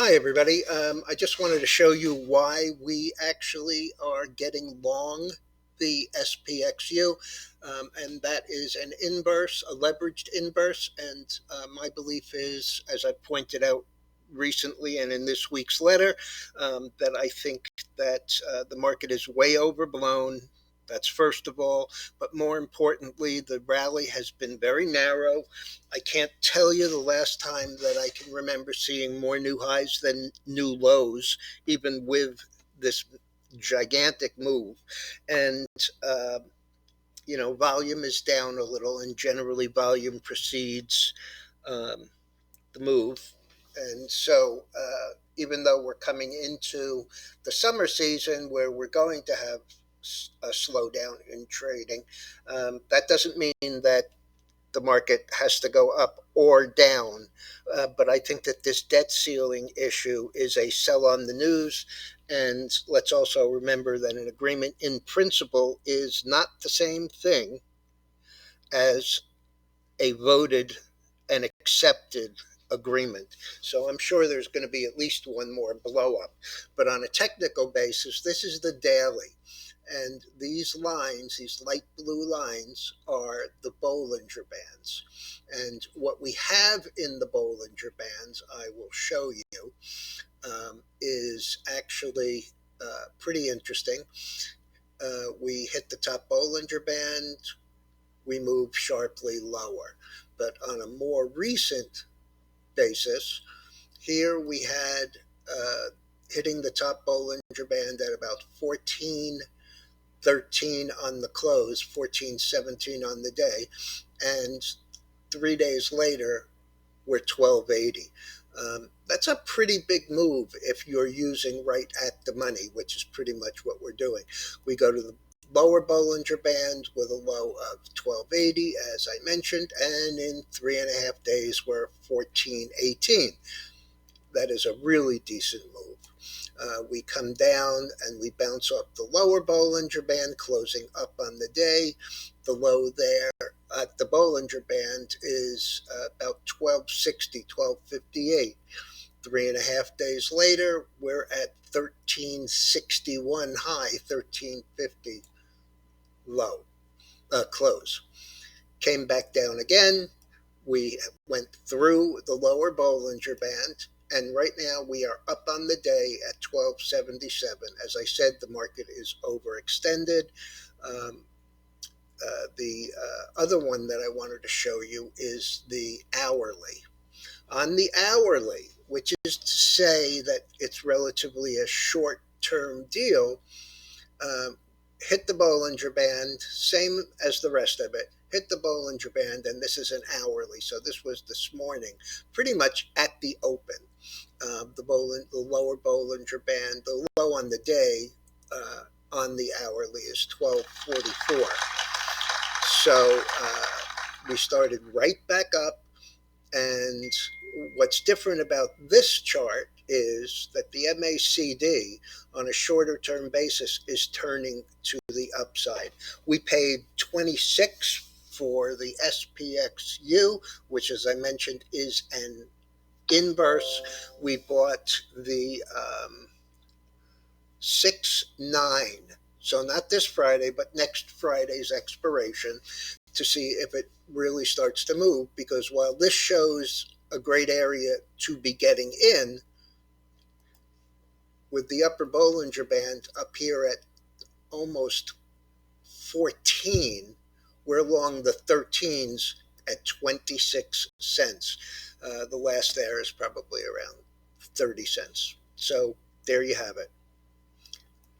Hi, everybody. I just wanted to show you why we actually are getting long the SPXU, and that is an inverse, a leveraged inverse. And my belief is, as I pointed out recently and in this week's letter, that I think that the market is way overblown. That's first of all. But more importantly, the rally has been very narrow. I can't tell you the last time that I can remember seeing more new highs than new lows, even with this gigantic move. And, uh, volume is down a little, and generally volume precedes um, the move. And so, even though we're coming into the summer season where we're going to have a slowdown in trading, that doesn't mean that the market has to go up or down. But I think that this debt ceiling issue is a sell on the news. And let's also remember that an agreement in principle is not the same thing as a voted and accepted agreement. So I'm sure there's going to be at least one more blow up. But on a technical basis, this is the daily. And these lines, these light blue lines, are the Bollinger Bands. And what we have in the Bollinger Bands, I will show you, is actually pretty interesting. We hit the top Bollinger Band, we move sharply lower. But on a more recent basis, here we had hitting the top Bollinger Band at about 14.13 on the close, 14.17 on the day, and 3 days later, we're 12.80. That's a pretty big move if you're using right at the money, which is pretty much what we're doing. We go to the lower Bollinger Band with a low of 12.80, as I mentioned, and in 3.5 days, we're 14.18. That is a really decent move. We come down and we bounce off the lower Bollinger Band, closing up on the day. The low there at the Bollinger Band is about 12.60, 12.58. 3.5 days later, we're at 13.61 high, 13.50 low, close. Came back down again. We went through the lower Bollinger Band, and right now we are up on the day at 1277. As I said, the market is overextended. Um, the other one that I wanted to show you is the hourly. On the hourly, which is to say that it's relatively a short term deal, um, hit the Bollinger Band, same as the rest of it. Hit the Bollinger Band, and this is an hourly. So this was this morning, pretty much at the open. The lower Bollinger Band, the low on the day on the hourly is 12.44. So we started right back up, and what's different about this chart is that the MACD on a shorter term basis is turning to the upside. We paid 26 for the SPXU, which, as I mentioned, is an inverse. We bought the 6/9, so not this Friday, but next Friday's expiration, to see if it really starts to move. Because while this shows a great area to be getting in, with the upper Bollinger Band up here at almost 14, we're along the 13s at 26 cents. The last there is probably around 30 cents. So there you have it.